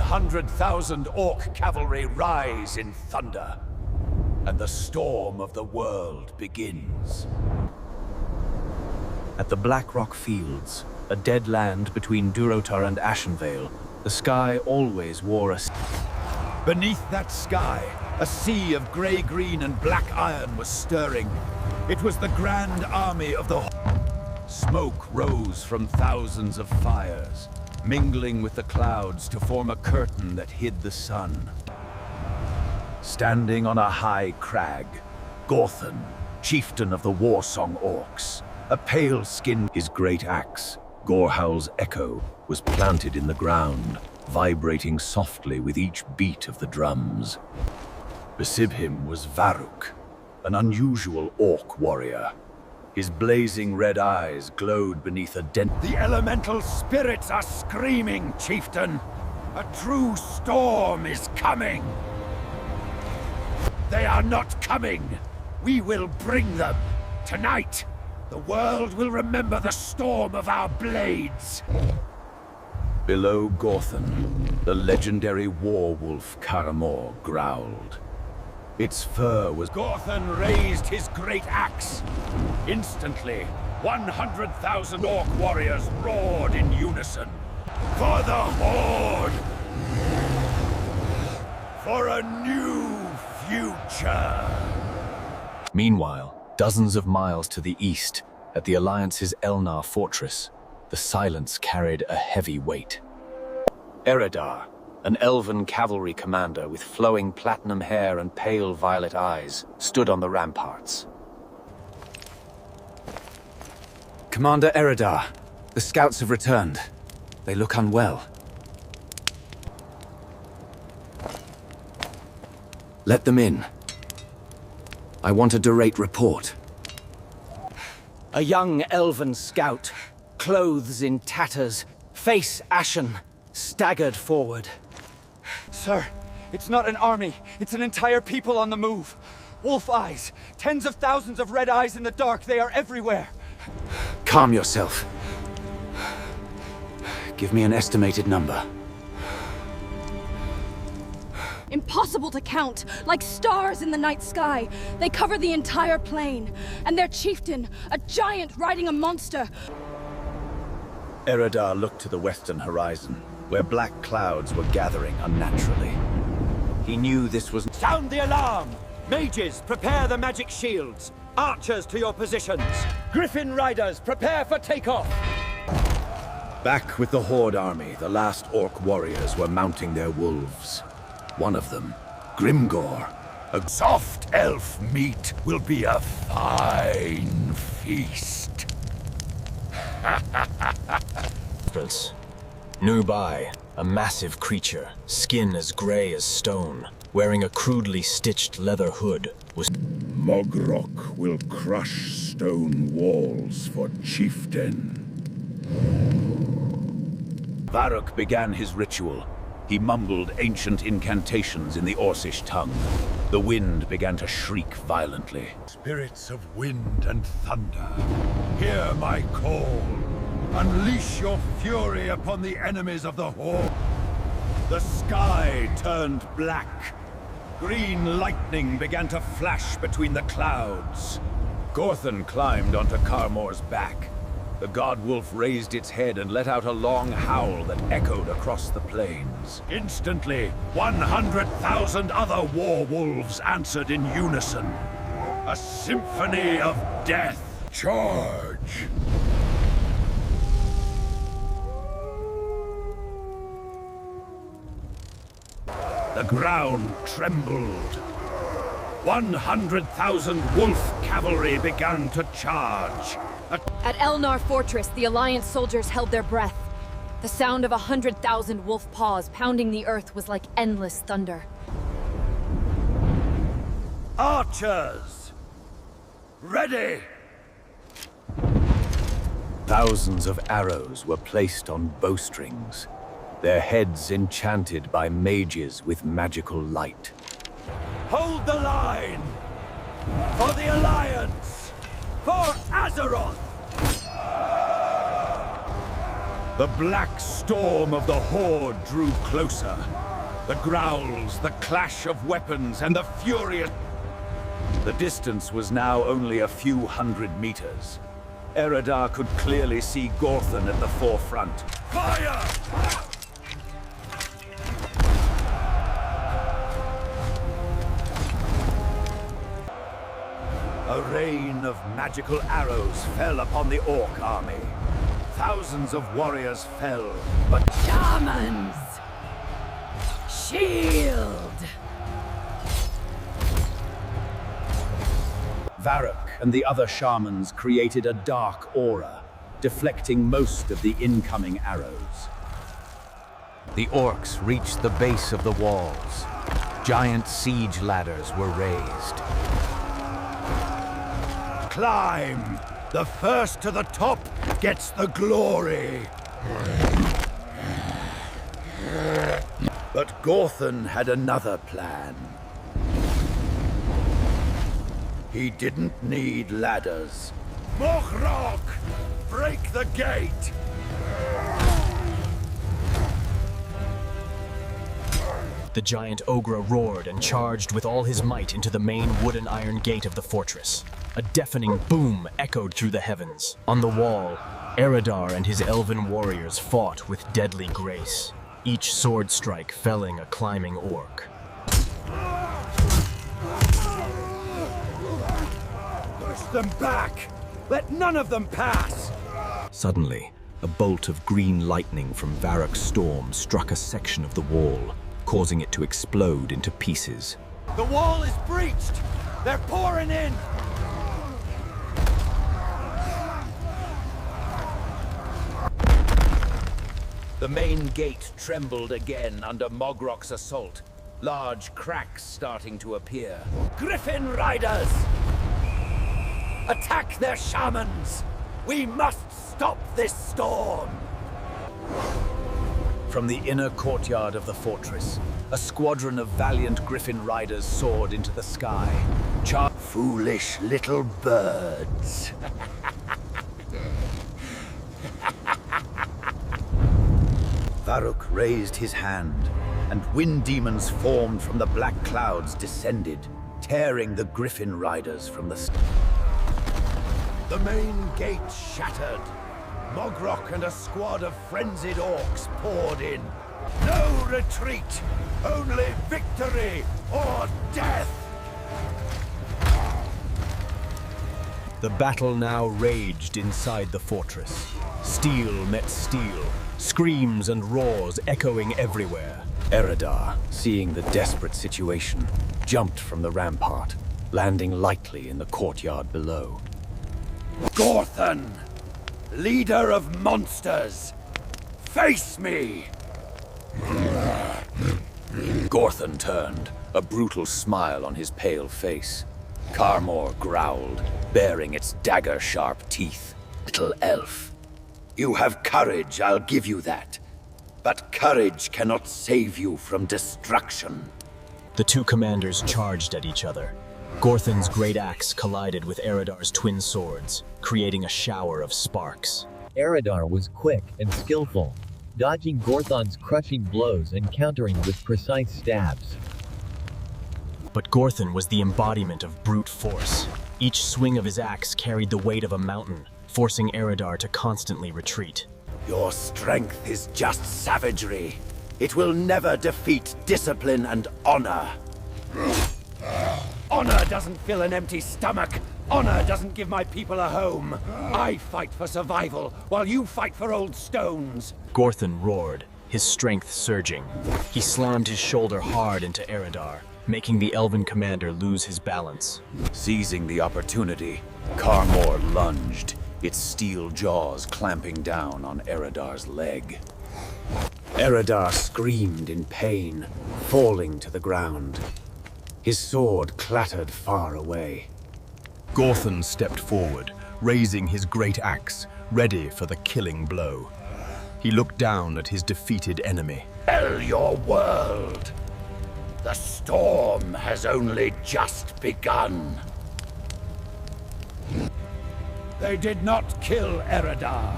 100,000 orc cavalry rise in thunder, and the storm of the world begins. At the Black Rock Fields, a dead land between Durotar and Ashenvale, the sky always wore a... Beneath that sky, a sea of grey, green, and black iron was stirring. It was the grand army of the Horde. Smoke rose from thousands of fires, mingling with the clouds to form a curtain that hid the sun. Standing on a high crag, Gorthan, chieftain of the war-song Orcs, a pale-skinned, his great axe, Gorhowl's echo, was planted in the ground, vibrating softly with each beat of the drums. Beside him was Varuk, an unusual orc warrior. His blazing red eyes glowed beneath a The elemental spirits are screaming, chieftain! A true storm is coming! They are not coming! We will bring them! Tonight, the world will remember the storm of our blades! Below Gorthan, the legendary war-wolf Carmore growled. Its fur was... Gorthan raised his great axe. Instantly, 100,000 orc warriors roared in unison. For the Horde! For a new future! Meanwhile, dozens of miles to the east, at the Alliance's Elnar fortress, the silence carried a heavy weight. Eridar, an elven cavalry commander with flowing platinum hair and pale violet eyes, stood on the ramparts. Commander Eridar, the scouts have returned. They look unwell. Let them in. I want a direct report. A young elven scout, clothes in tatters, face ashen, staggered forward. Sir, it's not an army. It's an entire people on the move. Wolf eyes. Tens of thousands of red eyes in the dark. They are everywhere. Calm yourself. Give me an estimated number. Impossible to count, like stars in the night sky. They cover the entire plain, and their chieftain, a giant riding a monster. Eridar looked to the western horizon, where black clouds were gathering unnaturally. He knew this was... Sound the alarm! Mages, prepare the magic shields. Archers to your positions. Griffin riders, prepare for takeoff. Back with the Horde army, the last orc warriors were mounting their wolves. One of them, Grimgor, a soft elf meat will be a fine feast. Nearby, a massive creature, skin as gray as stone, wearing a crudely stitched leather hood, was... Mogrok will crush stone walls for chieftain. Varuk began his ritual. He mumbled ancient incantations in the Orcish tongue. The wind began to shriek violently. Spirits of wind and thunder, hear my call. Unleash your fury upon the enemies of the Horde. The sky turned black. Green lightning began to flash between the clouds. Gorthan climbed onto Carmore's back. The god-wolf raised its head and let out a long howl that echoed across the plains. Instantly, 100,000 other war-wolves answered in unison. A symphony of death. Charge! The ground trembled. 100,000 wolf cavalry began to charge. At Elnar Fortress, the Alliance soldiers held their breath. The sound of 100,000 wolf paws pounding the earth was like endless thunder. Archers! Ready! Thousands of arrows were placed on bowstrings, their heads enchanted by mages with magical light. Hold the line! For the Alliance! For Azeroth! The black storm of the Horde drew closer. The growls, the clash of weapons, and the furious... The distance was now only a few hundred meters. Eridar could clearly see Gorthan at the forefront. Fire! A rain of magical arrows fell upon the Orc army. Thousands of warriors fell, but... Shamans! Shield! Varrock and the other shamans created a dark aura, deflecting most of the incoming arrows. The Orcs reached the base of the walls. Giant siege ladders were raised. Climb! The first to the top gets the glory! But Gorthan had another plan. He didn't need ladders. Mohrok! Break the gate! The giant ogre roared and charged with all his might into the main wooden iron gate of the fortress. A deafening boom echoed through the heavens. On the wall, Eridar and his elven warriors fought with deadly grace, each sword strike felling a climbing orc. Push them back! Let none of them pass! Suddenly, a bolt of green lightning from Varrock's storm struck a section of the wall, causing it to explode into pieces. The wall is breached! They're pouring in! The main gate trembled again under Mogrock's assault, large cracks starting to appear. Griffin Riders! Attack their shamans! We must stop this storm! From the inner courtyard of the fortress, a squadron of valiant Griffin Riders soared into the sky. Foolish little birds. Varrock raised his hand, and wind demons formed from the black clouds descended, tearing the Griffin Riders from the sky. The main gate shattered. Mogrock and a squad of frenzied orcs poured in. No retreat! Only victory or death! The battle now raged inside the fortress. Steel met steel, screams and roars echoing everywhere. Eridar, seeing the desperate situation, jumped from the rampart, landing lightly in the courtyard below. Gorthan! Leader of monsters! Face me! Gorthan turned, a brutal smile on his pale face. Carmore growled, baring its dagger-sharp teeth. Little elf, you have courage, I'll give you that. But courage cannot save you from destruction. The two commanders charged at each other. Gorthan's great axe collided with Eridar's twin swords, creating a shower of sparks. Eridar was quick and skillful, dodging Gorthan's crushing blows and countering with precise stabs. But Gorthan was the embodiment of brute force. Each swing of his axe carried the weight of a mountain, forcing Eridar to constantly retreat. Your strength is just savagery. It will never defeat discipline and honor. Honor doesn't fill an empty stomach. Honor doesn't give my people a home. I fight for survival, while you fight for old stones. Gorthan roared, his strength surging. He slammed his shoulder hard into Eridar, making the elven commander lose his balance. Seizing the opportunity, Carmore lunged, its steel jaws clamping down on Eridar's leg. Eridar screamed in pain, falling to the ground. His sword clattered far away. Gorthan stepped forward, raising his great axe, ready for the killing blow. He looked down at his defeated enemy. Tell your world! The storm has only just begun. They did not kill Eridar.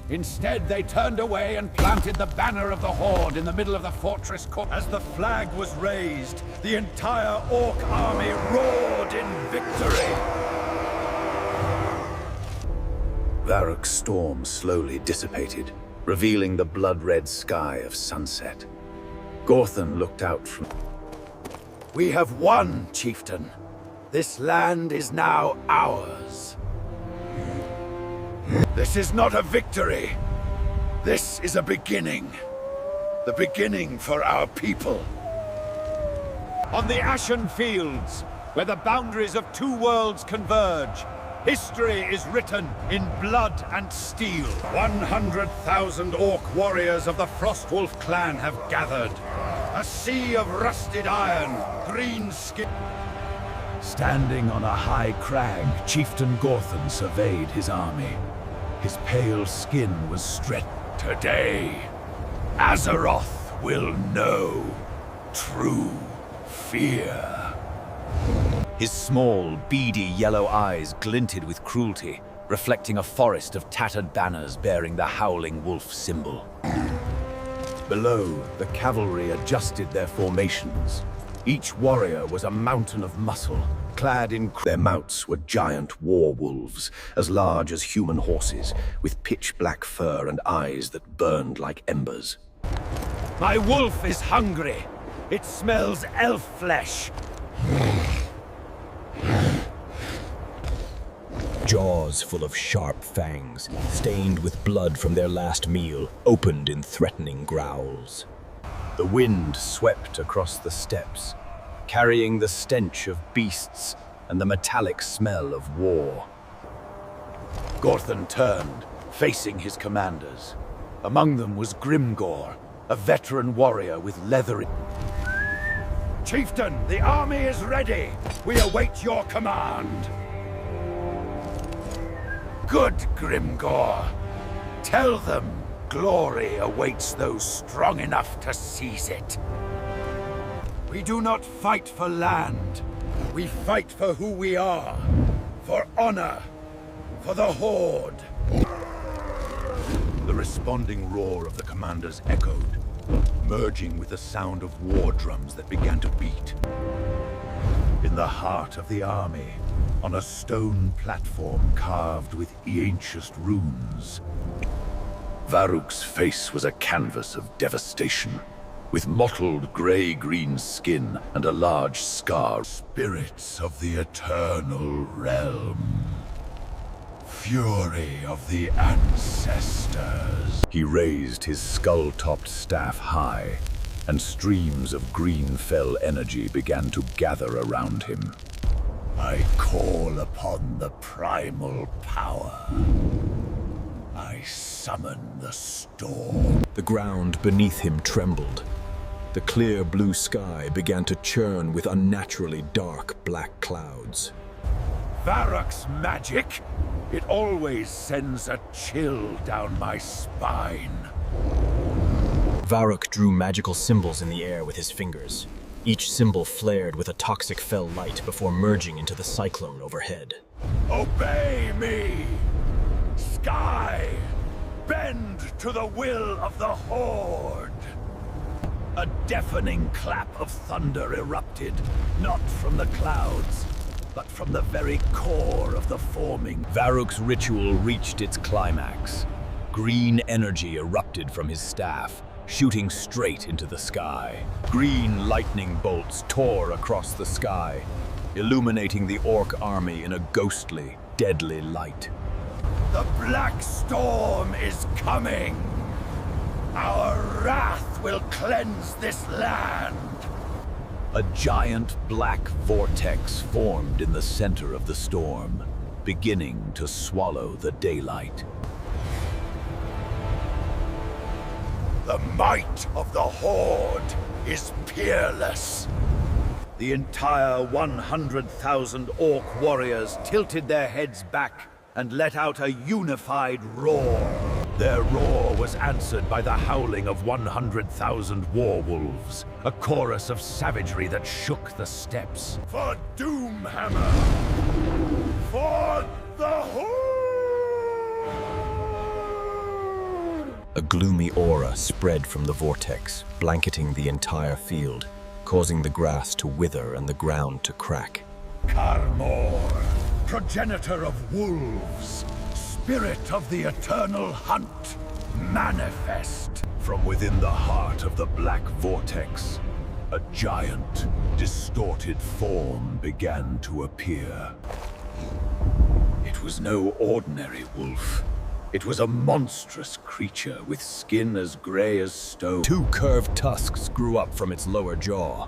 Instead, they turned away and planted the banner of the Horde in the middle of the fortress court. As the flag was raised, the entire Orc army roared in victory. Varroc's storm slowly dissipated, revealing the blood-red sky of sunset. Gorthan looked out from... We have won, chieftain. This land is now ours. This is not a victory. This is a beginning. The beginning for our people. On the Ashen Fields, where the boundaries of two worlds converge, history is written in blood and steel. 100,000 Orc warriors of the Frostwolf clan have gathered. A sea of rusted iron, green skin. Standing on a high crag, Chieftain Gorthan surveyed his army. His pale skin was stretched. Today, Azeroth will know true fear. His small, beady yellow eyes glinted with cruelty, reflecting a forest of tattered banners bearing the howling wolf symbol. Below, the cavalry adjusted their formations. Each warrior was a mountain of muscle, clad in... Their mounts were giant war wolves, as large as human horses, with pitch-black fur and eyes that burned like embers. My wolf is hungry. It smells elf flesh. Jaws full of sharp fangs, stained with blood from their last meal, opened in threatening growls. The wind swept across the steppes, carrying the stench of beasts and the metallic smell of war. Gorthan turned, facing his commanders. Among them was Grimgor, a veteran warrior with leathery... Chieftain, the army is ready! We await your command! Good, Grimgor. Tell them glory awaits those strong enough to seize it. We do not fight for land. We fight for who we are. For honor. For the Horde. The responding roar of the commanders echoed, merging with the sound of war drums that began to beat. In the heart of the army, on a stone platform carved with ancient runes, Varroc's face was a canvas of devastation, with mottled gray-green skin and a large scar. Spirits of the eternal realm. Fury of the ancestors. He raised his skull-topped staff high, and streams of green fell energy began to gather around him. I call upon the primal power. I summon the storm. The ground beneath him trembled. The clear blue sky began to churn with unnaturally dark black clouds. Varroc's magic! It always sends a chill down my spine. Varroc drew magical symbols in the air with his fingers. Each symbol flared with a toxic fell light before merging into the cyclone overhead. Obey me! Sky! Bend to the will of the Horde! A deafening clap of thunder erupted, not from the clouds, but from the very core of the forming. Varroc's ritual reached its climax. Green energy erupted from his staff, shooting straight into the sky. Green lightning bolts tore across the sky, illuminating the Orc army in a ghostly, deadly light. The Black Storm is coming! Our wrath will cleanse this land! A giant black vortex formed in the center of the storm, beginning to swallow the daylight. The might of the Horde is peerless. The entire 100,000 Orc warriors tilted their heads back and let out a unified roar. Their roar was answered by the howling of 100,000 warwolves, a chorus of savagery that shook the steppes. For Doomhammer! For the Horde! A gloomy aura spread from the vortex, blanketing the entire field, causing the grass to wither and the ground to crack. Carmore, progenitor of wolves, spirit of the eternal hunt, manifest from within the heart of the black vortex. A giant, distorted form began to appear. It was no ordinary wolf. It was a monstrous creature with skin as gray as stone. 2 curved tusks grew up from its lower jaw.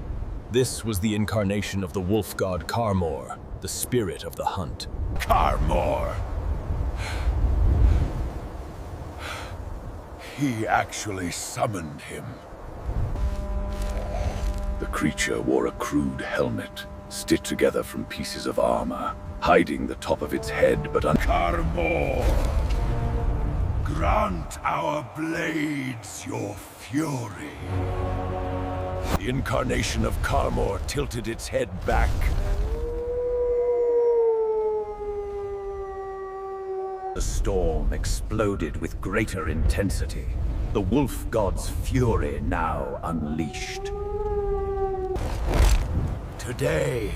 This was the incarnation of the wolf god Carmore, the spirit of the hunt. Carmore! He actually summoned him. The creature wore a crude helmet, stitched together from pieces of armor, hiding the top of its head but Carmore! Grant our blades your fury. The incarnation of Carmore tilted its head back. The storm exploded with greater intensity, the wolf god's fury now unleashed. Today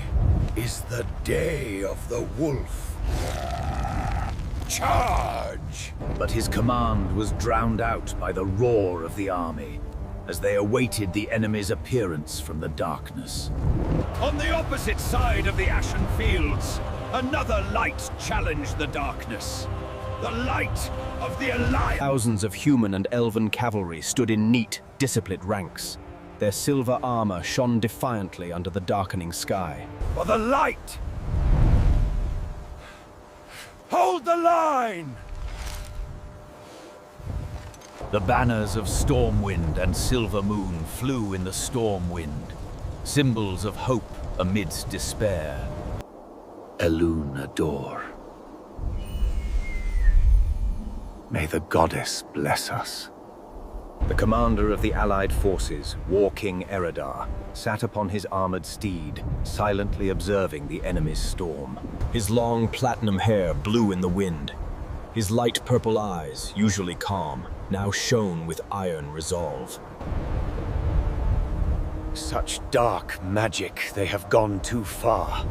is the day of the wolf. Charge! But his command was drowned out by the roar of the army, as they awaited the enemy's appearance from the darkness. On the opposite side of the ashen fields, another light challenged the darkness. The light of the Alliance! Thousands of human and elven cavalry stood in neat, disciplined ranks. Their silver armor shone defiantly under the darkening sky. For the light! Hold the line! The banners of Stormwind and Silver Moon flew in the storm wind, symbols of hope amidst despair. Elun adore. May the goddess bless us. The commander of the allied forces, War King Eridar, sat upon his armored steed, silently observing the enemy's storm. His long platinum hair blew in the wind. His light purple eyes, usually calm, now shone with iron resolve. Such dark magic, they have gone too far.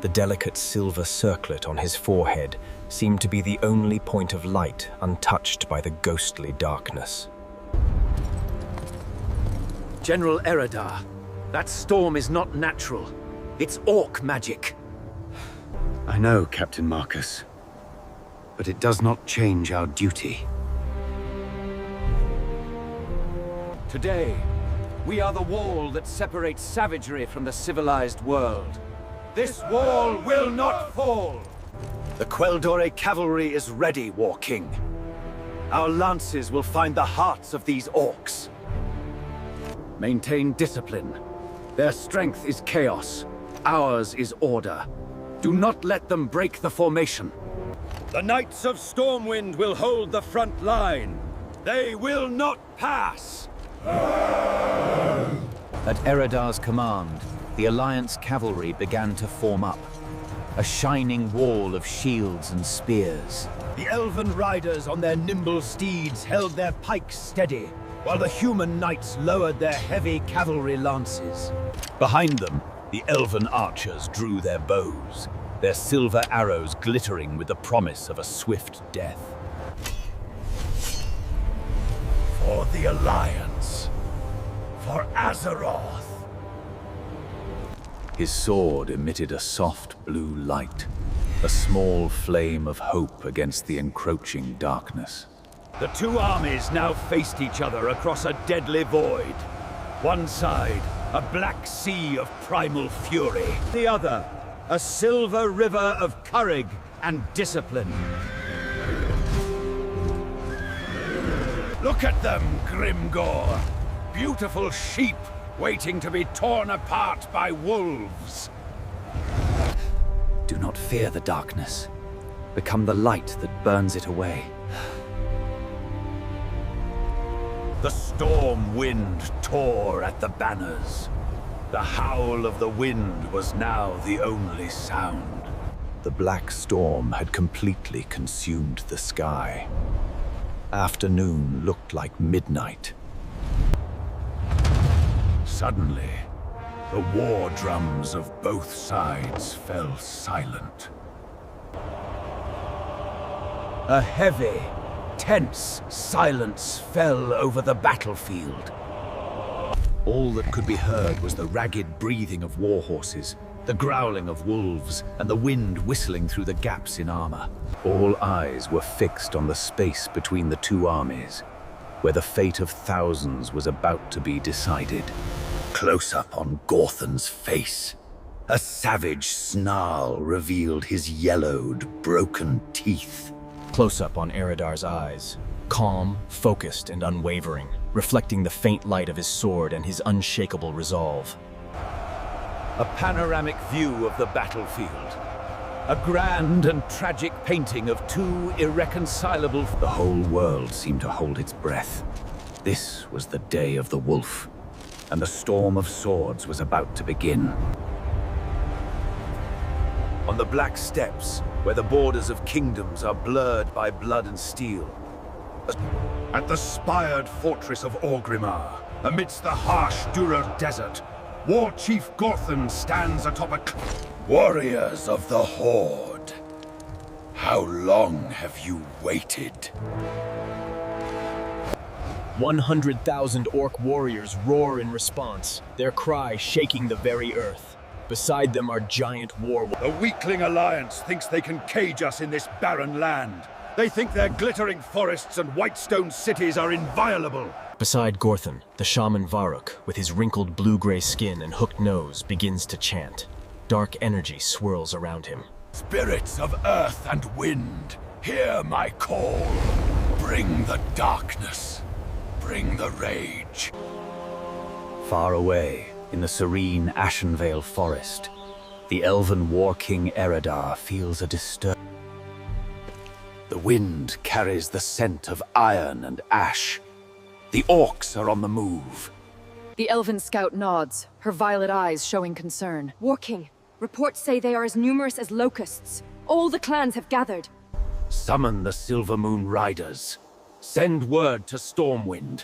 The delicate silver circlet on his forehead seemed to be the only point of light untouched by the ghostly darkness. General Eridar, that storm is not natural. It's orc magic. I know, Captain Marcus, but it does not change our duty. Today, we are the wall that separates savagery from the civilized world. This wall will not fall! The Queldore cavalry is ready, War King. Our lances will find the hearts of these orcs. Maintain discipline. Their strength is chaos. Ours is order. Do not let them break the formation. The Knights of Stormwind will hold the front line. They will not pass! At Eridar's command, the Alliance cavalry began to form up, a shining wall of shields and spears. The elven riders on their nimble steeds held their pikes steady, while the human knights lowered their heavy cavalry lances. Behind them, the elven archers drew their bows, their silver arrows glittering with the promise of a swift death. For the Alliance, for Azeroth. His sword emitted a soft blue light, a small flame of hope against the encroaching darkness. The two armies now faced each other across a deadly void. One side, a black sea of primal fury. The other, a silver river of courage and discipline. Look at them, Grimgor! Beautiful sheep waiting to be torn apart by wolves. Do not fear the darkness. Become the light that burns it away. The storm wind tore at the banners. The howl of the wind was now the only sound. The black storm had completely consumed the sky. Afternoon looked like midnight. Suddenly, the war drums of both sides fell silent. A heavy, tense silence fell over the battlefield. All that could be heard was the ragged breathing of war horses, the growling of wolves, and the wind whistling through the gaps in armor. All eyes were fixed on the space between the two armies, where the fate of thousands was about to be decided. Close up on Gorthan's face, a savage snarl revealed his yellowed, broken teeth. Close up on Eridar's eyes, calm, focused, and unwavering, reflecting the faint light of his sword and his unshakable resolve. A panoramic view of the battlefield. A grand and tragic painting of two irreconcilable... The whole world seemed to hold its breath. This was the day of the wolf, and the storm of swords was about to begin. On the Black Steppes, where the borders of kingdoms are blurred by blood and steel. At the spired fortress of Orgrimmar, amidst the harsh Dural desert, War Chief Gorthan stands atop a... Warriors of the Horde, how long have you waited? 100,000 orc warriors roar in response, their cry shaking the very earth. Beside them are giant war... The weakling alliance thinks they can cage us in this barren land. They think their glittering forests and white stone cities are inviolable. Beside Gorthan, the shaman Varuk, with his wrinkled blue-gray skin and hooked nose, begins to chant. Dark energy swirls around him. Spirits of earth and wind, hear my call. Bring the darkness. Bring the rage. Far away, in the serene Ashenvale forest, the elven war king Eridar feels a disturbance. The wind carries the scent of iron and ash. The orcs are on the move. The elven scout nods, her violet eyes showing concern. War King, reports say they are as numerous as locusts. All the clans have gathered. Summon the Silver Moon Riders. Send word to Stormwind.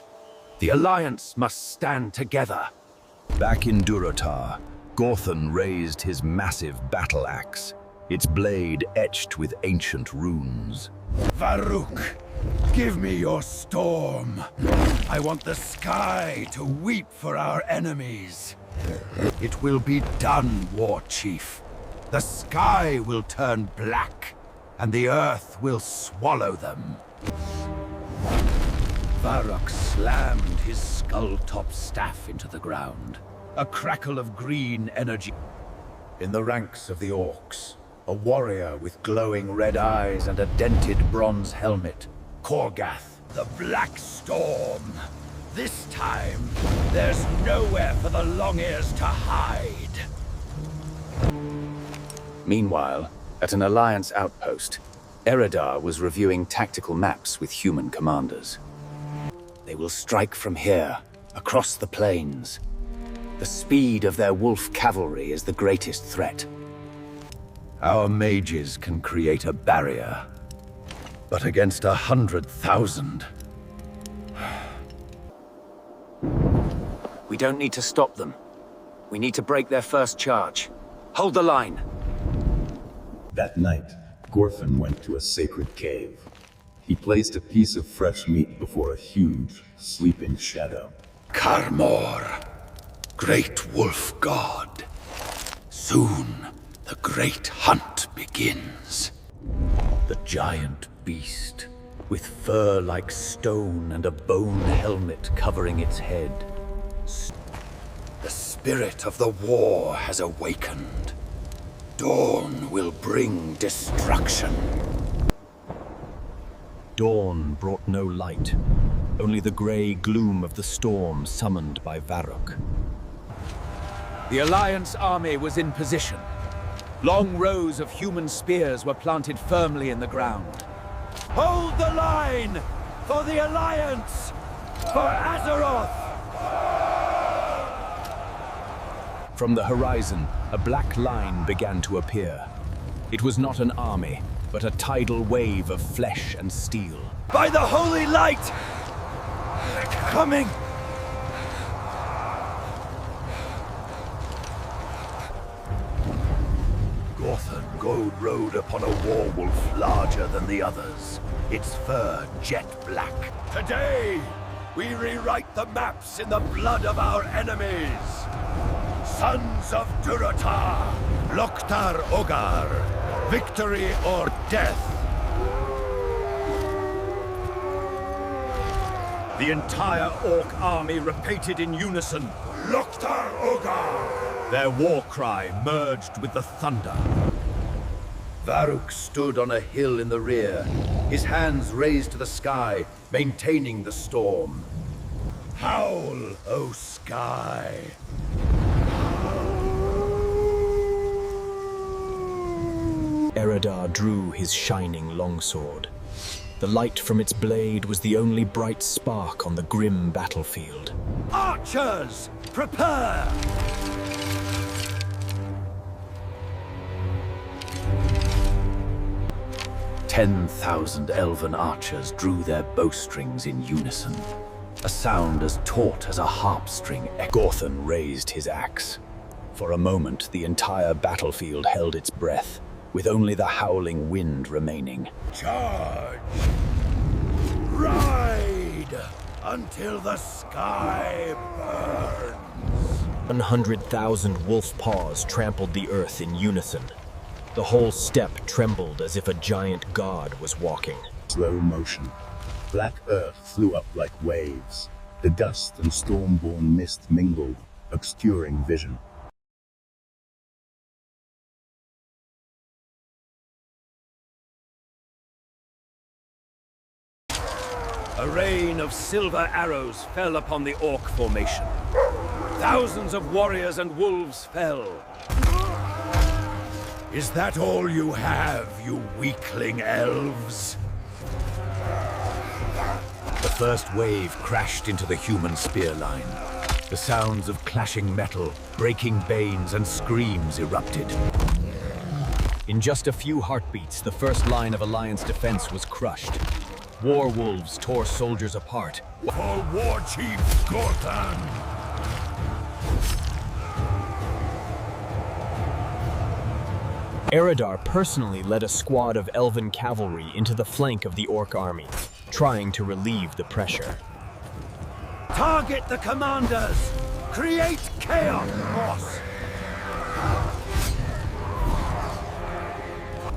The Alliance must stand together. Back in Durotar, Gorthan raised his massive battle axe, its blade etched with ancient runes. Varuk, give me your storm. I want the sky to weep for our enemies. It will be done, War Chief. The sky will turn black, and the earth will swallow them. Varuk slammed his skull-top staff into the ground. A crackle of green energy. In the ranks of the orcs, a warrior with glowing red eyes and a dented bronze helmet. Korgath, the Black Storm. This time, there's nowhere for the Long-Ears to hide. Meanwhile, at an Alliance outpost, Eridar was reviewing tactical maps with human commanders. They will strike from here, across the plains. The speed of their wolf cavalry is the greatest threat. Our mages can create a barrier, but against 100,000... We don't need to stop them. We need to break their first charge. Hold the line. That night, Gorthan went to a sacred cave. He placed a piece of fresh meat before a huge, sleeping shadow. Carmore, great wolf god. Soon, the great hunt begins. The giant beast, with fur like stone and a bone helmet covering its head. The spirit of the war has awakened. Dawn will bring destruction. Dawn brought no light, only the grey gloom of the storm summoned by Varuk. The Alliance army was in position. Long rows of human spears were planted firmly in the ground. Hold the line! For the Alliance! For Azeroth! From the horizon, a black line began to appear. It was not an army, but a tidal wave of flesh and steel. By the holy light! Coming! Gorthan rode upon a warwolf larger than the others, its fur jet black. Today, we rewrite the maps in the blood of our enemies. Sons of Durotar, Loktar Ogar, victory or death. The entire Orc army repeated in unison, Loktar Ogar! Their war cry merged with the thunder. Varuk stood on a hill in the rear, his hands raised to the sky, maintaining the storm. Howl, O sky! Eridar drew his shining longsword. The light from its blade was the only bright spark on the grim battlefield. Archers, prepare! 10,000 elven archers drew their bowstrings in unison, a sound as taut as a harp string. Gorthan raised his axe. For a moment, the entire battlefield held its breath, with only the howling wind remaining. Charge! Ride until the sky burns! 100,000 wolf paws trampled the earth in unison. The whole steppe trembled as if a giant god was walking. Slow motion. Black earth flew up like waves. The dust and storm-born mist mingled, obscuring vision. A rain of silver arrows fell upon the Orc formation. Thousands of warriors and wolves fell. Is that all you have, you weakling elves? The first wave crashed into the human spear line. The sounds of clashing metal, breaking banes, and screams erupted. In just a few heartbeats, the first line of Alliance defense was crushed. War wolves tore soldiers apart. For War Chief Gorthan! Eridar personally led a squad of elven cavalry into the flank of the Orc army, trying to relieve the pressure. Target the commanders! Create chaos!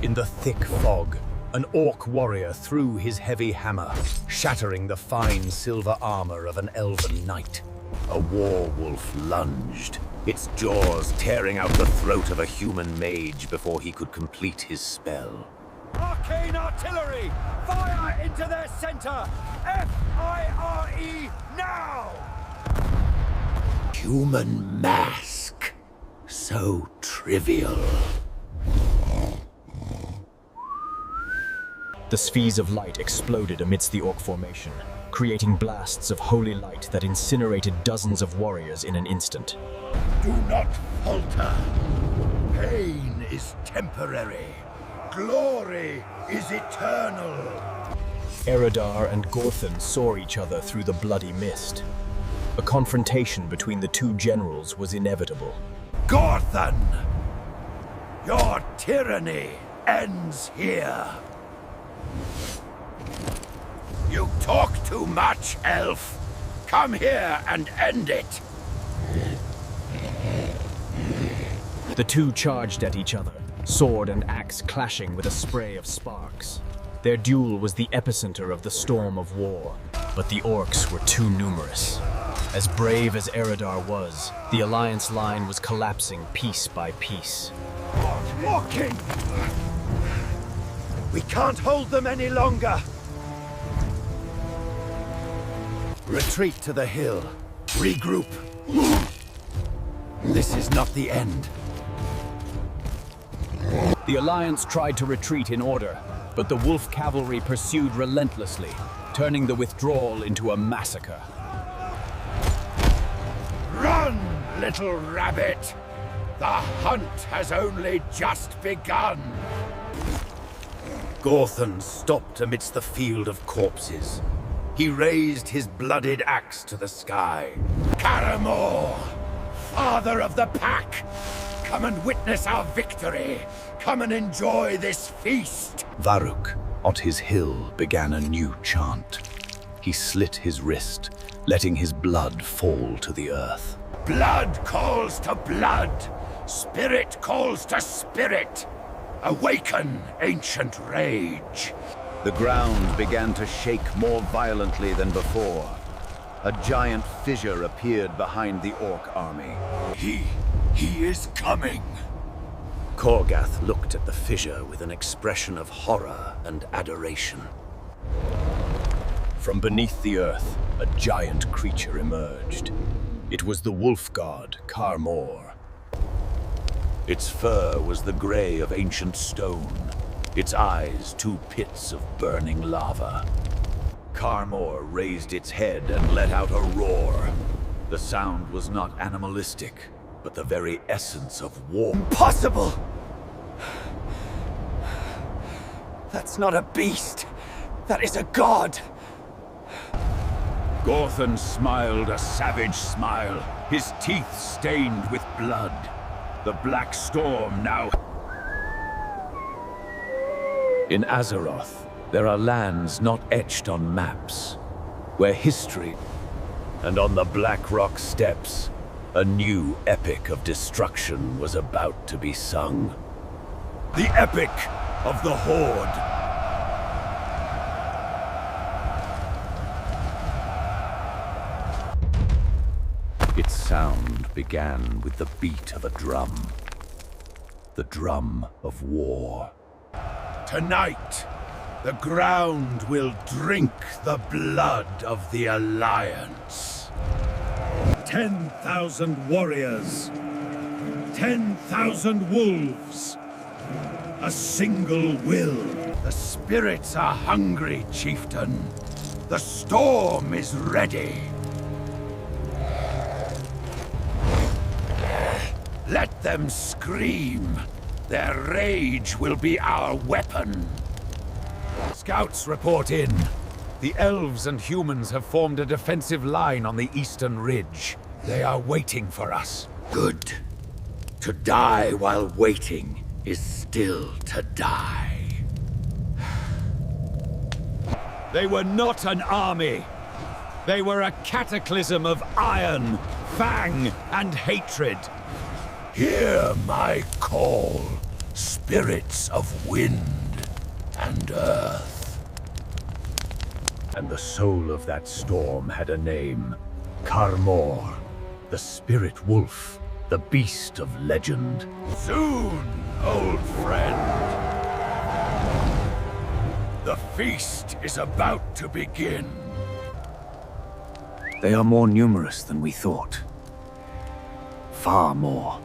In the thick fog, an Orc warrior threw his heavy hammer, shattering the fine silver armor of an elven knight. A warwolf lunged, its jaws tearing out the throat of a human mage before he could complete his spell. Arcane artillery! Fire into their center! F-I-R-E now! Human mask. So trivial. The spheres of light exploded amidst the Orc formation, creating blasts of holy light that incinerated dozens of warriors in an instant. Do not falter. Pain is temporary. Glory is eternal. Eridar and Gorthan saw each other through the bloody mist. A confrontation between the two generals was inevitable. Gorthan! Your tyranny ends here. You talk too much, elf. Come here and end it. The two charged at each other, sword and axe clashing with a spray of sparks. Their duel was the epicenter of the storm of war, but the Orcs were too numerous. As brave as Eridar was, the Alliance line was collapsing piece by piece. Walking! We can't hold them any longer! Retreat to the hill. Regroup. This is not the end. The Alliance tried to retreat in order, but the Wolf cavalry pursued relentlessly, turning the withdrawal into a massacre. Run, little rabbit! The hunt has only just begun! Gorthan stopped amidst the field of corpses. He raised his blooded axe to the sky. Carmore, father of the pack, come and witness our victory. Come and enjoy this feast. Varuk, on his hill, began a new chant. He slit his wrist, letting his blood fall to the earth. Blood calls to blood. Spirit calls to spirit. Awaken, ancient rage. The ground began to shake more violently than before. A giant fissure appeared behind the orc army. He is coming. Korgath looked at the fissure with an expression of horror and adoration. From beneath the earth, a giant creature emerged. It was the wolf god, Carmore. Its fur was the gray of ancient stone, its eyes two pits of burning lava. Carmore raised its head and let out a roar. The sound was not animalistic, but the very essence of war. Impossible! That's not a beast. That is a god. Gorthan smiled a savage smile, his teeth stained with blood. The black storm now... In Azeroth, there are lands not etched on maps, where history... And on the Black Rock steppes, a new epic of destruction was about to be sung. The epic of the Horde. Its sound began with the beat of a drum. The drum of war. Tonight, the ground will drink the blood of the Alliance. 10,000 warriors. 10,000 wolves. A single will. The spirits are hungry, chieftain. The storm is ready. Let them scream. Their rage will be our weapon. Scouts report in. The elves and humans have formed a defensive line on the eastern ridge. They are waiting for us. Good. To die while waiting is still to die. They were not an army. They were a cataclysm of iron, fang, and hatred. Hear my call, spirits of wind and earth. And the soul of that storm had a name, Carmore, the spirit wolf, the beast of legend. Soon, old friend. The feast is about to begin. They are more numerous than we thought. Far more.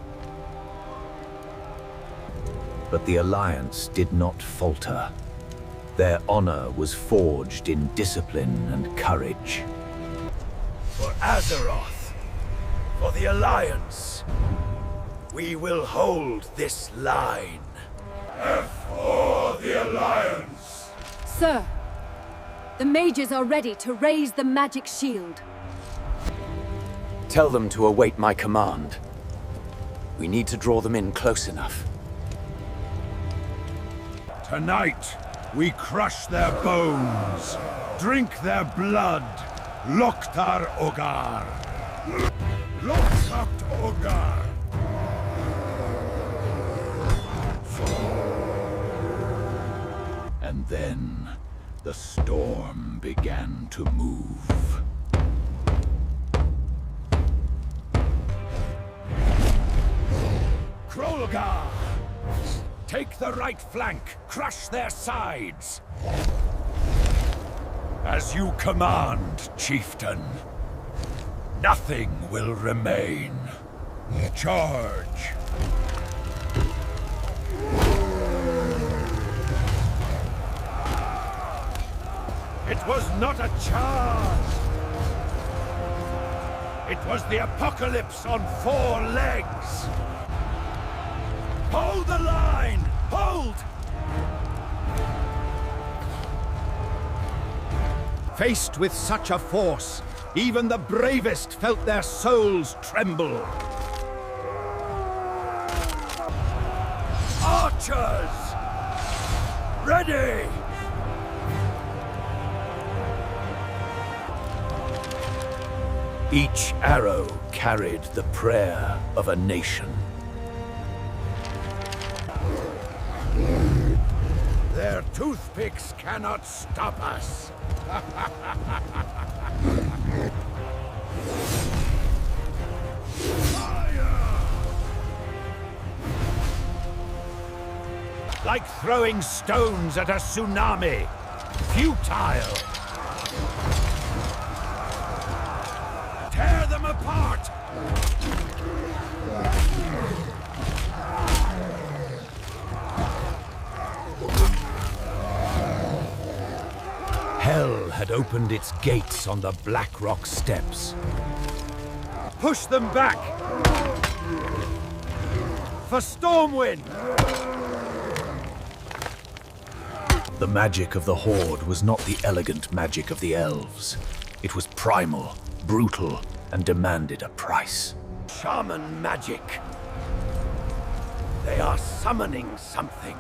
But the Alliance did not falter. Their honor was forged in discipline and courage. For Azeroth, for the Alliance, we will hold this line. For the Alliance! Sir, the mages are ready to raise the magic shield. Tell them to await my command. We need to draw them in close enough. Tonight, we crush their bones, drink their blood. Loktar Ogar. Loktar Ogar. And then, the storm began to move. Krolgar! Take the right flank, crush their sides. As you command, chieftain. Nothing will remain. Charge. It was not a charge. It was the apocalypse on 4 legs. Hold the line! Hold! Faced with such a force, even the bravest felt their souls tremble. Archers! Ready! Each arrow carried the prayer of a nation. Their toothpicks cannot stop us. Fire! Like throwing stones at a tsunami. Futile. Tear them apart! Hell had opened its gates on the Black Rock steppes. Push them back! For Stormwind! The magic of the Horde was not the elegant magic of the elves. It was primal, brutal, and demanded a price. Shaman magic. They are summoning something.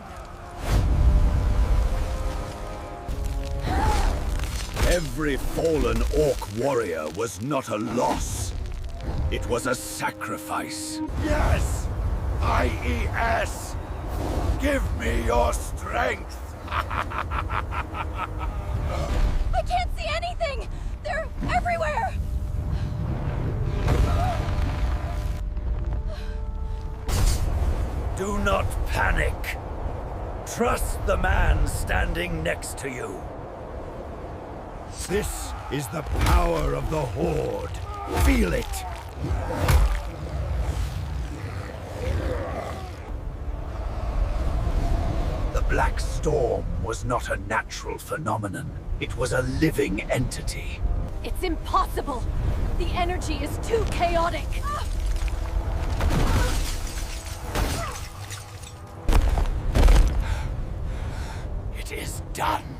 Every fallen orc warrior was not a loss. It was a sacrifice. Yes! IES! Give me your strength! I can't see anything! They're everywhere! Do not panic. Trust the man standing next to you. This is the power of the Horde. Feel it. The Black Storm was not a natural phenomenon. It was a living entity. It's impossible! The energy is too chaotic! It is done.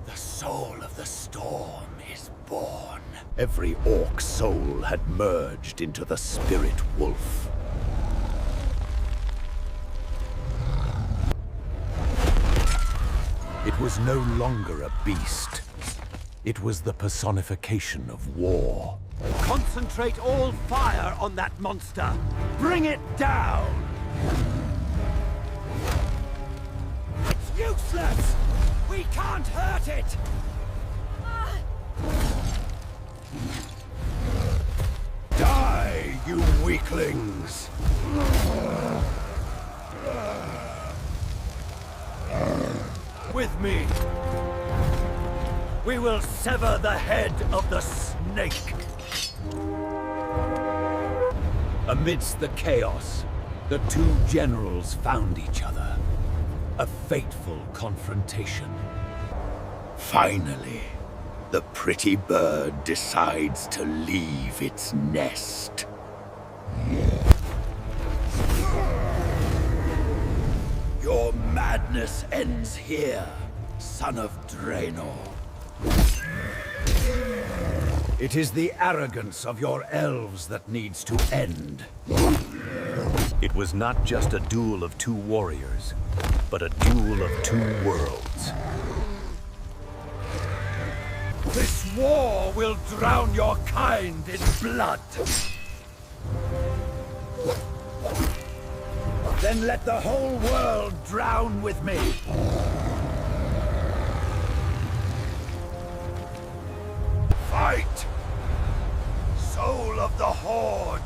The soul of the storm is born. Every orc soul had merged into the spirit wolf. It was no longer a beast. It was the personification of war. Concentrate all fire on that monster! Bring it down! It's useless! We can't hurt it! Die, you weaklings! With me, we will sever the head of the snake. Amidst the chaos, the two generals found each other. A fateful confrontation. Finally, the pretty bird decides to leave its nest. Your madness ends here, son of Draenor. It is the arrogance of your elves that needs to end. It was not just a duel of two warriors, but a duel of two worlds. This war will drown your kind in blood. Then let the whole world drown with me. Fight! Soul of the Horde!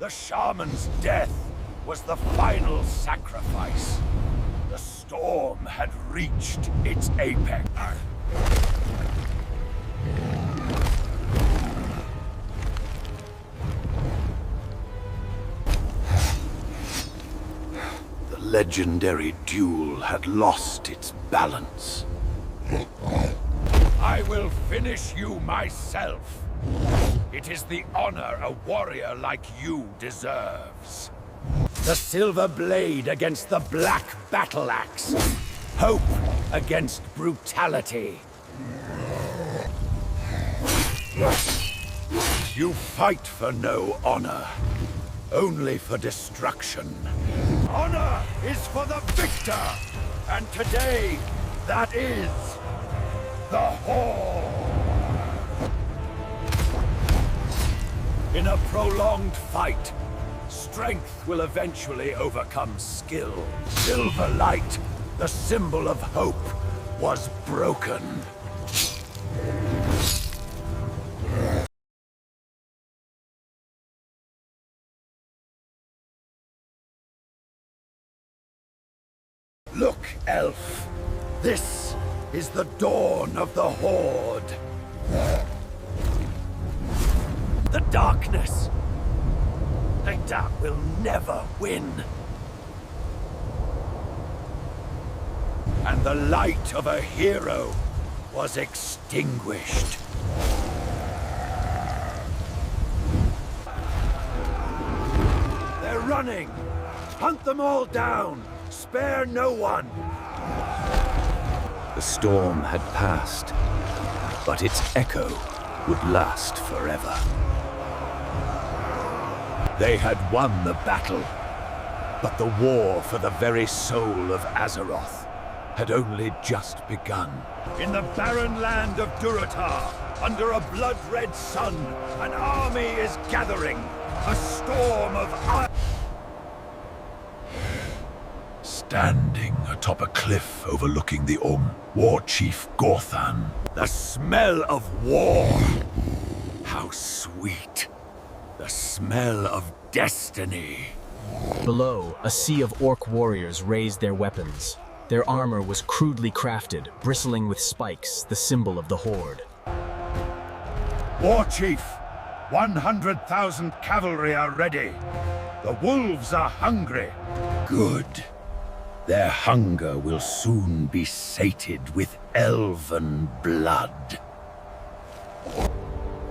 The shaman's death was the final sacrifice. The storm had reached its apex. The legendary duel had lost its balance. I will finish you myself. It is the honor a warrior like you deserves. The silver blade against the black battle axe. Hope against brutality. You fight for no honor, only for destruction. Honor is for the victor, and today, that is the Horde. In a prolonged fight, strength will eventually overcome skill. Silver light, the symbol of hope, was broken. Look, Elf. This is the dawn of the Horde. The darkness. Eridar will never win. And the light of a hero was extinguished. They're running! Hunt them all down! Spare no one! The storm had passed, but its echo would last forever. They had won the battle, but the war for the very soul of Azeroth had only just begun. In the barren land of Durotar, under a blood-red sun, an army is gathering. A storm of iron. Standing atop a cliff overlooking the War Chief Gorthan. The smell of war. How sweet. The smell of destiny. Below, a sea of orc warriors raised their weapons. Their armor was crudely crafted, bristling with spikes, the symbol of the Horde. War Chief, 100,000 cavalry are ready. The wolves are hungry. Good. Their hunger will soon be sated with elven blood.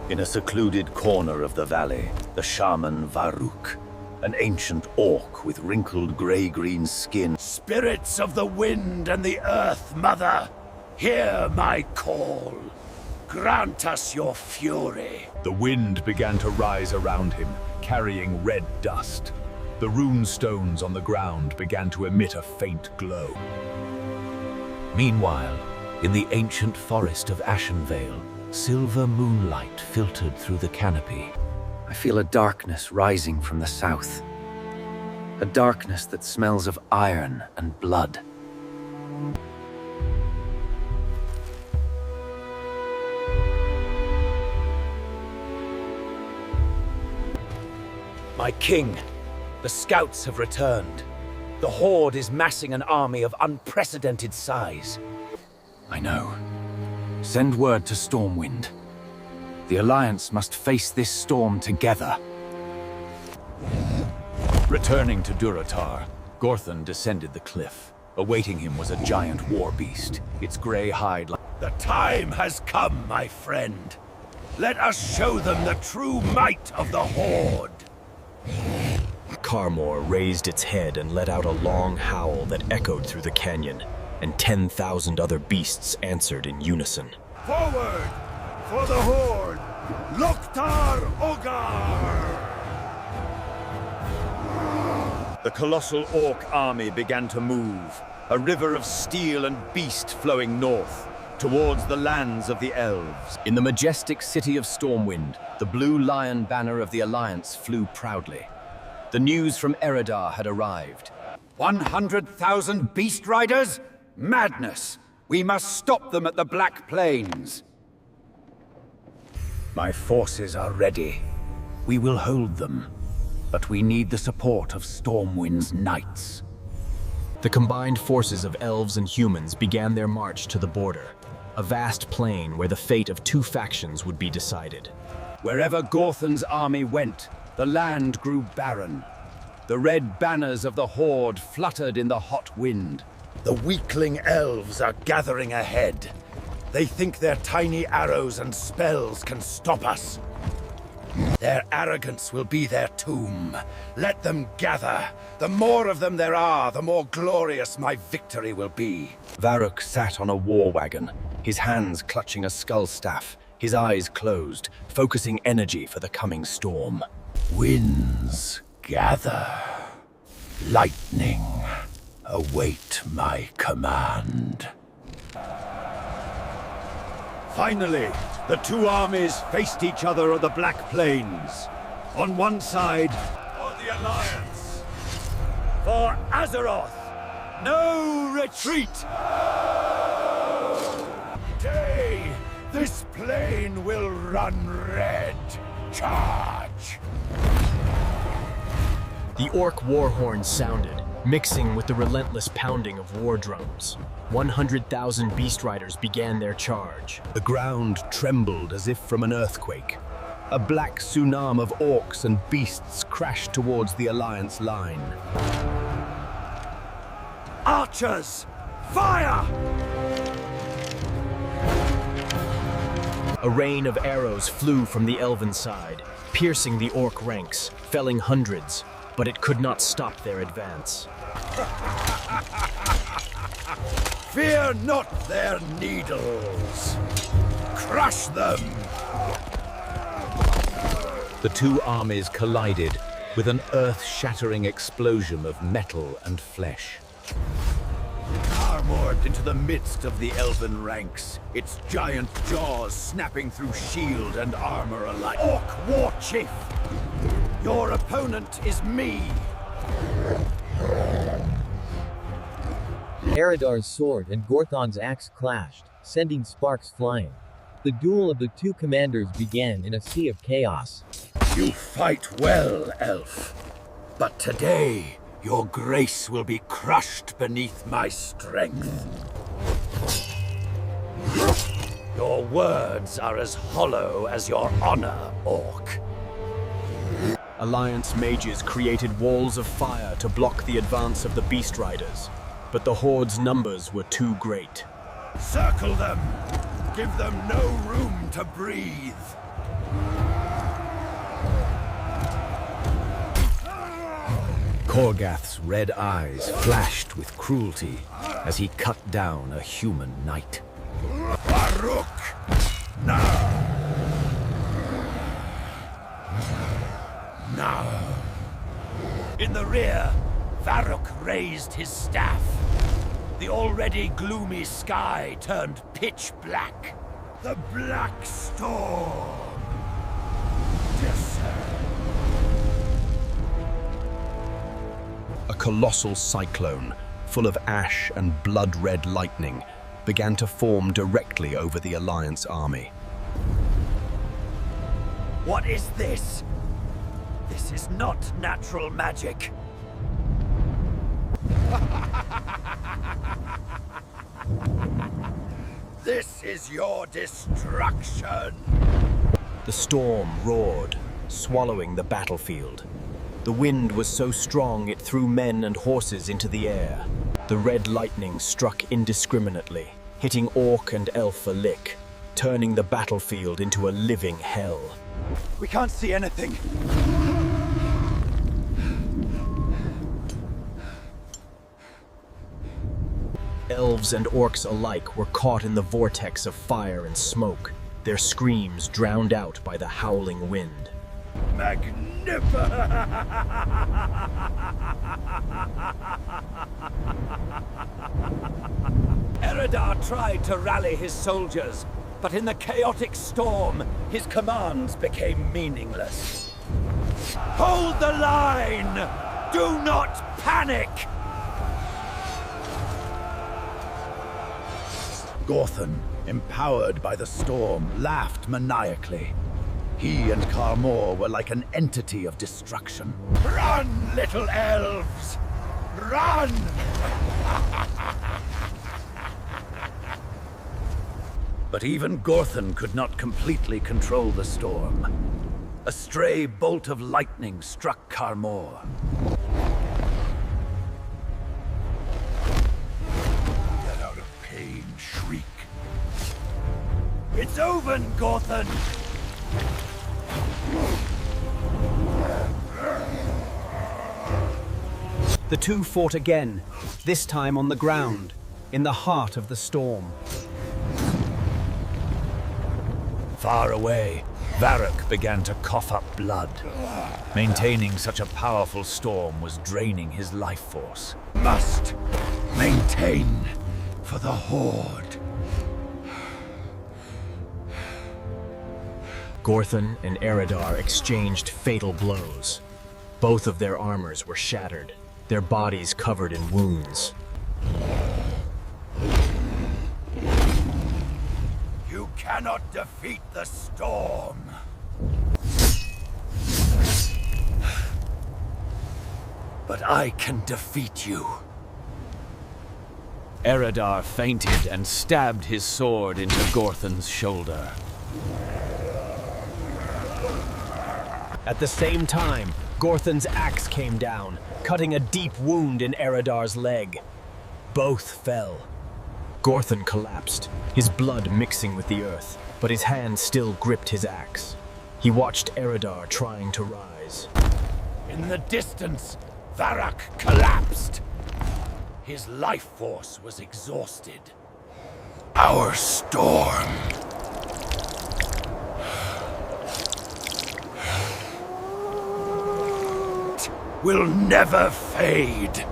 In a secluded corner of the valley, the shaman Varuk, an ancient orc with wrinkled gray-green skin. Spirits of the wind and the earth, Mother, hear my call. Grant us your fury. The wind began to rise around him, carrying red dust. The rune stones on the ground began to emit a faint glow. Meanwhile, in the ancient forest of Ashenvale, silver moonlight filtered through the canopy. I feel a darkness rising from the south. A darkness that smells of iron and blood. My king, the scouts have returned. The Horde is massing an army of unprecedented size. I know. Send word to Stormwind. The Alliance must face this storm together. Returning to Durotar, Gorthan descended the cliff. Awaiting him was a giant war beast, its gray hide like... The time has come, my friend. Let us show them the true might of the Horde. Carmore raised its head and let out a long howl that echoed through the canyon, and 10,000 other beasts answered in unison. Forward! For the Horde! Loktar Ogar! The colossal orc army began to move, a river of steel and beast flowing north, towards the lands of the elves. In the majestic city of Stormwind, the blue lion banner of the Alliance flew proudly. The news from Eridar had arrived. 100,000 beast riders? Madness! We must stop them at the Black Plains. My forces are ready. We will hold them. But we need the support of Stormwind's knights. The combined forces of elves and humans began their march to the border, a vast plain where the fate of two factions would be decided. Wherever Gorthan's army went, the land grew barren. The red banners of the Horde fluttered in the hot wind. The weakling elves are gathering ahead. They think their tiny arrows and spells can stop us. Their arrogance will be their tomb. Let them gather. The more of them there are, the more glorious my victory will be. Varrock sat on a war wagon, his hands clutching a skull staff, his eyes closed, focusing energy for the coming storm. Winds gather. Lightning, await my command. Finally, the two armies faced each other on the Black Plains. On one side, for the Alliance. For Azeroth, no retreat! Today, this plain will run red. Charge! The orc war horn sounded, mixing with the relentless pounding of war drums. 100,000 beast riders began their charge. The ground trembled as if from an earthquake. A black tsunami of orcs and beasts crashed towards the Alliance line. Archers, fire! A rain of arrows flew from the elven side, piercing the orc ranks, felling hundreds, but it could not stop their advance. Fear not their needles. Crush them! The two armies collided with an earth-shattering explosion of metal and flesh. Carmore into the midst of the elven ranks, its giant jaws snapping through shield and armor alike. Orc War Chief! Your opponent is me! Eridar's sword and Gorthan's axe clashed, sending sparks flying. The duel of the two commanders began in a sea of chaos. You fight well, elf. But today, your grace will be crushed beneath my strength. Your words are as hollow as your honor, orc. Alliance mages created walls of fire to block the advance of the beast riders, but the Horde's numbers were too great. Circle them! Give them no room to breathe! Korgath's red eyes flashed with cruelty as he cut down a human knight. Varrock! Now! Now! In the rear, Varrock raised his staff. The already gloomy sky turned pitch black. The Black Storm! A colossal cyclone, full of ash and blood-red lightning, began to form directly over the Alliance army. What is this? This is not natural magic. This is your destruction. The storm roared, swallowing the battlefield. The wind was so strong it threw men and horses into the air. The red lightning struck indiscriminately, hitting orc and elf alike, turning the battlefield into a living hell. We can't see anything. Elves and orcs alike were caught in the vortex of fire and smoke, their screams drowned out by the howling wind. Magnificent! Eridar tried to rally his soldiers, but in the chaotic storm, his commands became meaningless. Hold the line! Do not panic! Gorthan, empowered by the storm, laughed maniacally. He and Carmore were like an entity of destruction. Run, little elves! Run! But even Gorthan could not completely control the storm. A stray bolt of lightning struck Carmore. Get out of pain, shriek. It's over, Gorthan! The two fought again, this time on the ground, in the heart of the storm. Far away, Varrock began to cough up blood. Maintaining such a powerful storm was draining his life force. Must maintain for the Horde. Gorthan and Eridar exchanged fatal blows. Both of their armors were shattered, their bodies covered in wounds. You cannot defeat the storm. But I can defeat you. Eridar feinted and stabbed his sword into Gorthan's shoulder. At the same time, Gorthan's axe came down, cutting a deep wound in Eridar's leg. Both fell. Gorthan collapsed, his blood mixing with the earth, but his hand still gripped his axe. He watched Eridar trying to rise. In the distance, Varrock collapsed. His life force was exhausted. Our storm will never fade.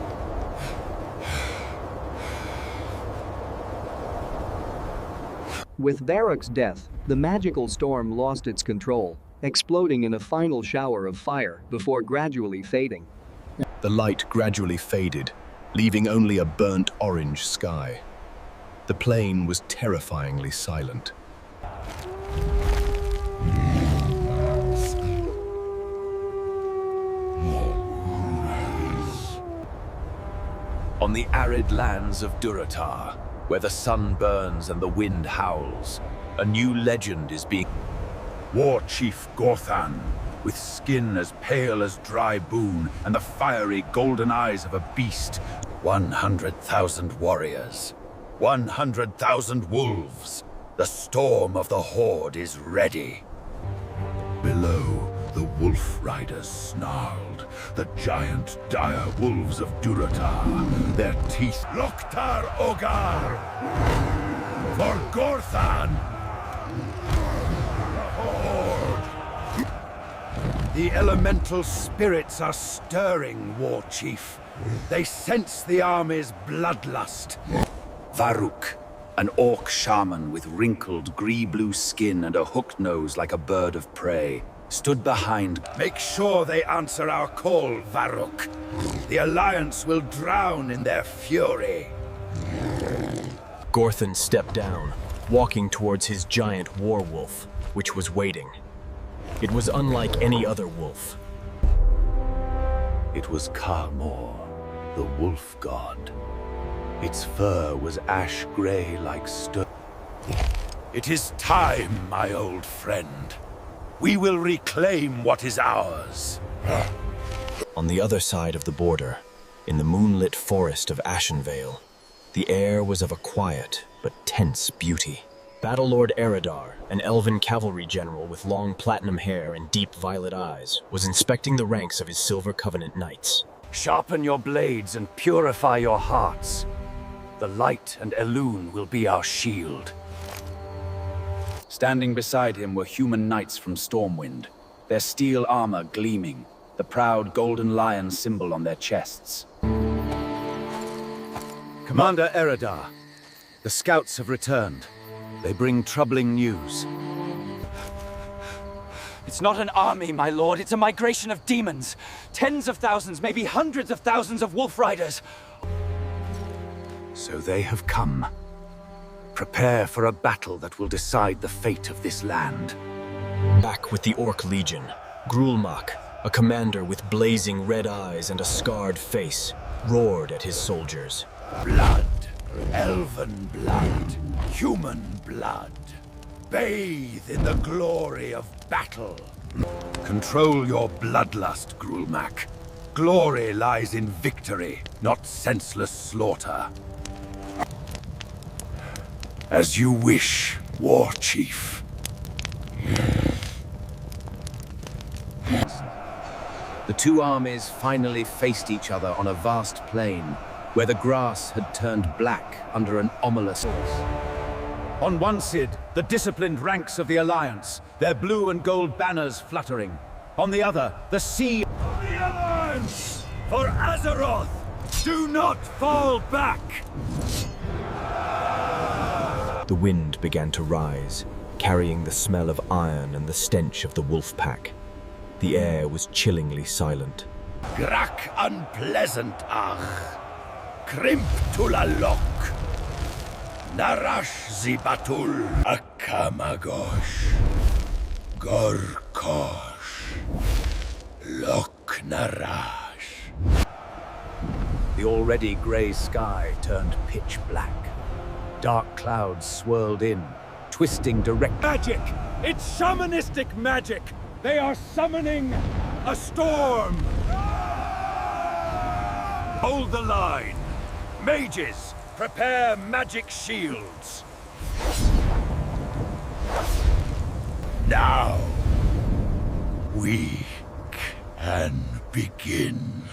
With Varrock's death, the magical storm lost its control, exploding in a final shower of fire before gradually fading. The light gradually faded, leaving only a burnt orange sky. The plain was terrifyingly silent. On the arid lands of Durotar, where the sun burns and the wind howls, a new legend is being... War Chief Gorthan, with skin as pale as dry boon and the fiery golden eyes of a beast. 100,000 warriors, 100,000 wolves. The storm of the Horde is ready. Below, the wolf riders snarled, the giant dire wolves of Durotar, their teeth Loktar Ogar! For Gorthan! The Horde! The elemental spirits are stirring, War Chief. They sense the army's bloodlust. Varrock, an orc shaman with wrinkled grey-blue skin and a hooked nose like a bird of prey, stood behind. Make sure they answer our call, Varrock. The Alliance will drown in their fury. Gorthan stepped down, walking towards his giant warwolf, which was waiting. It was unlike any other wolf. It was Carmore, the wolf god. Its fur was ash-gray like stone. It is time, my old friend. We will reclaim what is ours. On the other side of the border, in the moonlit forest of Ashenvale, the air was of a quiet but tense beauty. Battlelord Eridar, an elven cavalry general with long platinum hair and deep violet eyes, was inspecting the ranks of his Silver Covenant knights. Sharpen your blades and purify your hearts. The light and Elune will be our shield. Standing beside him were human knights from Stormwind, their steel armor gleaming, the proud golden lion symbol on their chests. Commander Eridar, the scouts have returned. They bring troubling news. It's not an army, my lord. It's a migration of demons. Tens of thousands, maybe hundreds of thousands of wolf riders. So they have come. Prepare for a battle that will decide the fate of this land. Back with the Orc Legion, Grulmak, a commander with blazing red eyes and a scarred face, roared at his soldiers. Blood, elven blood, human blood. Bathe in the glory of battle. Control your bloodlust, Grulmak. Glory lies in victory, not senseless slaughter. As you wish, War Chief. The two armies finally faced each other on a vast plain, where the grass had turned black under an ominous. On one side, the disciplined ranks of the Alliance, their blue and gold banners fluttering. On the other, the sea of the Alliance! For Azeroth, do not fall back! The wind began to rise, carrying the smell of iron and the stench of the wolf pack. The air was chillingly silent. Grak unpleasant ach, Krimp tulalok, Narash zibatul, Akamagosh, Gorkosh, Lok Narash. The already grey sky turned pitch black. Dark clouds swirled in, twisting direct. Magic! It's shamanistic magic! They are summoning a storm! Hold the line! Mages, prepare magic shields! Now, we can begin.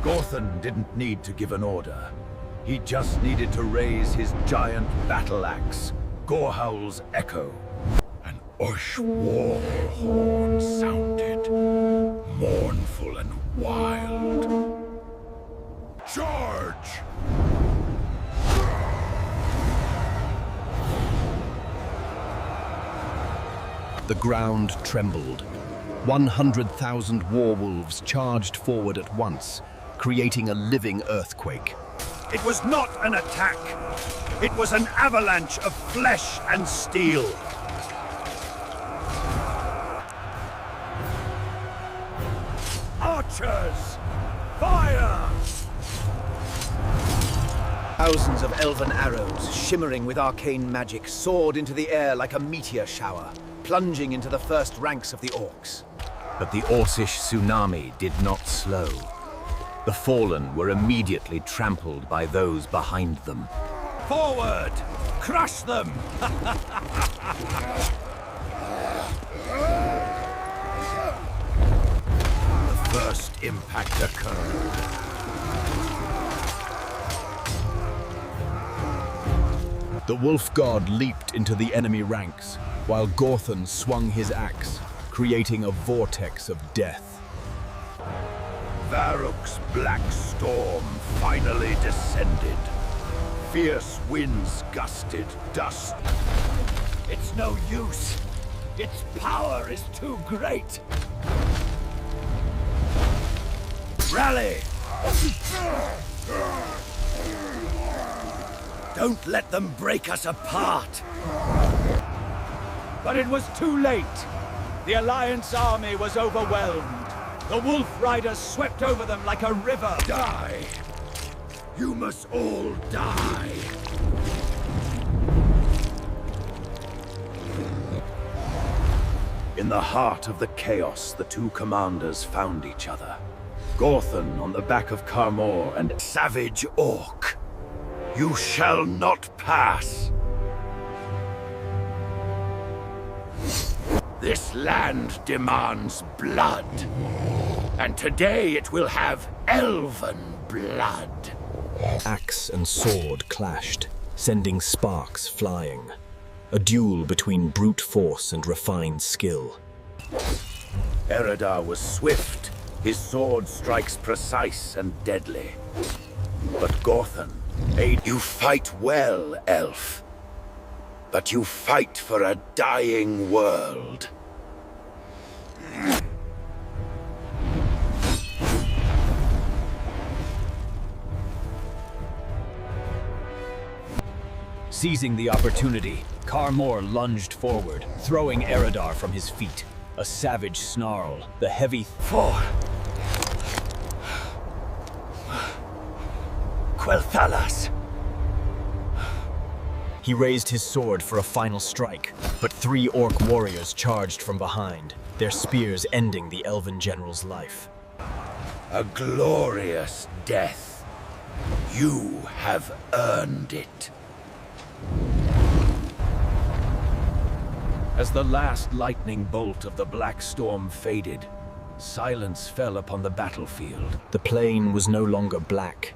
Gorthan didn't need to give an order. He just needed to raise his giant battle axe, Gorehowl's Echo. An Osh war horn sounded, mournful and wild. Charge! The ground trembled. 100,000 warwolves charged forward at once, creating a living earthquake. It was not an attack. It was an avalanche of flesh and steel. Archers! Fire! Thousands of elven arrows, shimmering with arcane magic, soared into the air like a meteor shower, plunging into the first ranks of the orcs. But the Orcish tsunami did not slow. The fallen were immediately trampled by those behind them. Forward! Crush them! The first impact occurred. The wolf god leaped into the enemy ranks, while Gorthan swung his axe, creating a vortex of death. Varroc's black storm finally descended. Fierce winds gusted dust. It's no use. Its power is too great. Rally! Don't let them break us apart. But it was too late. The Alliance army was overwhelmed. The Wolf Riders swept over them like a river. Die! You must all die! In the heart of the chaos, the two commanders found each other. Gorthan on the back of Carmore and Savage Orc, you shall not pass! This land demands blood, and today it will have elven blood. Axe and sword clashed, sending sparks flying. A duel between brute force and refined skill. Eridar was swift, his sword strikes precise and deadly. But Gorthan, You fight well, elf. But you fight for a dying world. Seizing the opportunity, Carmore lunged forward, throwing Eridar from his feet. A savage snarl, the heavy Quel'Thalas. He raised his sword for a final strike, but 3 orc warriors charged from behind, their spears ending the elven general's life. A glorious death. You have earned it. As the last lightning bolt of the black storm faded, silence fell upon the battlefield. The plain was no longer black.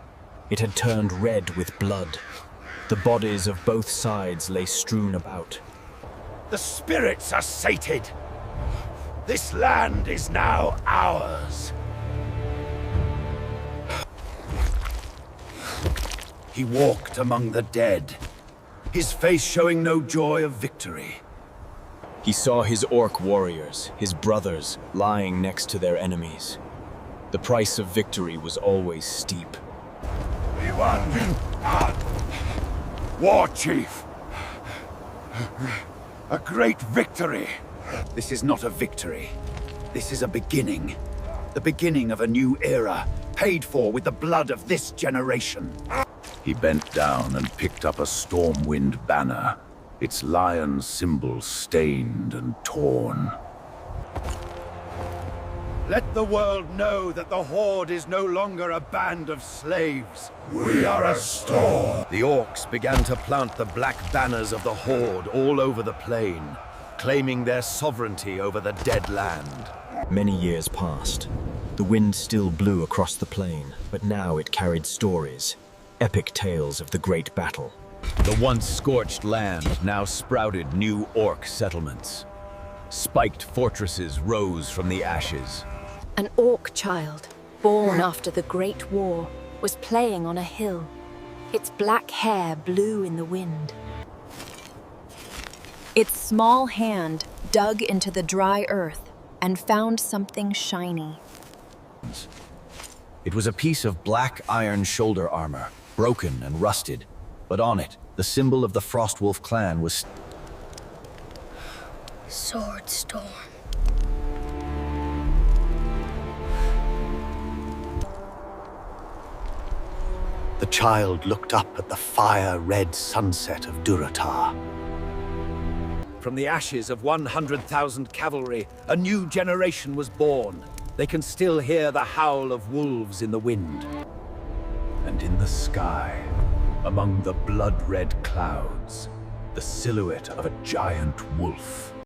It had turned red with blood. The bodies of both sides lay strewn about. The spirits are sated. This land is now ours. He walked among the dead, his face showing no joy of victory. He saw his orc warriors, his brothers, lying next to their enemies. The price of victory was always steep. We won! War Chief! A great victory! This is not a victory. This is a beginning. The beginning of a new era, paid for with the blood of this generation. He bent down and picked up a Stormwind banner, its lion symbol stained and torn. Let the world know that the Horde is no longer a band of slaves. We are a storm. The Orcs began to plant the black banners of the Horde all over the plain, claiming their sovereignty over the dead land. Many years passed. The wind still blew across the plain, but now it carried stories, epic tales of the great battle. The once scorched land now sprouted new orc settlements. Spiked fortresses rose from the ashes. An orc child, born after the Great War, was playing on a hill. Its black hair blew in the wind. Its small hand dug into the dry earth and found something shiny. It was a piece of black iron shoulder armor, broken and rusted, but on it, the symbol of the Frostwolf clan was Sword Storm. The child looked up at the fire-red sunset of Durotar. From the ashes of 100,000 cavalry, a new generation was born. They can still hear the howl of wolves in the wind. And in the sky, among the blood-red clouds, the silhouette of a giant wolf.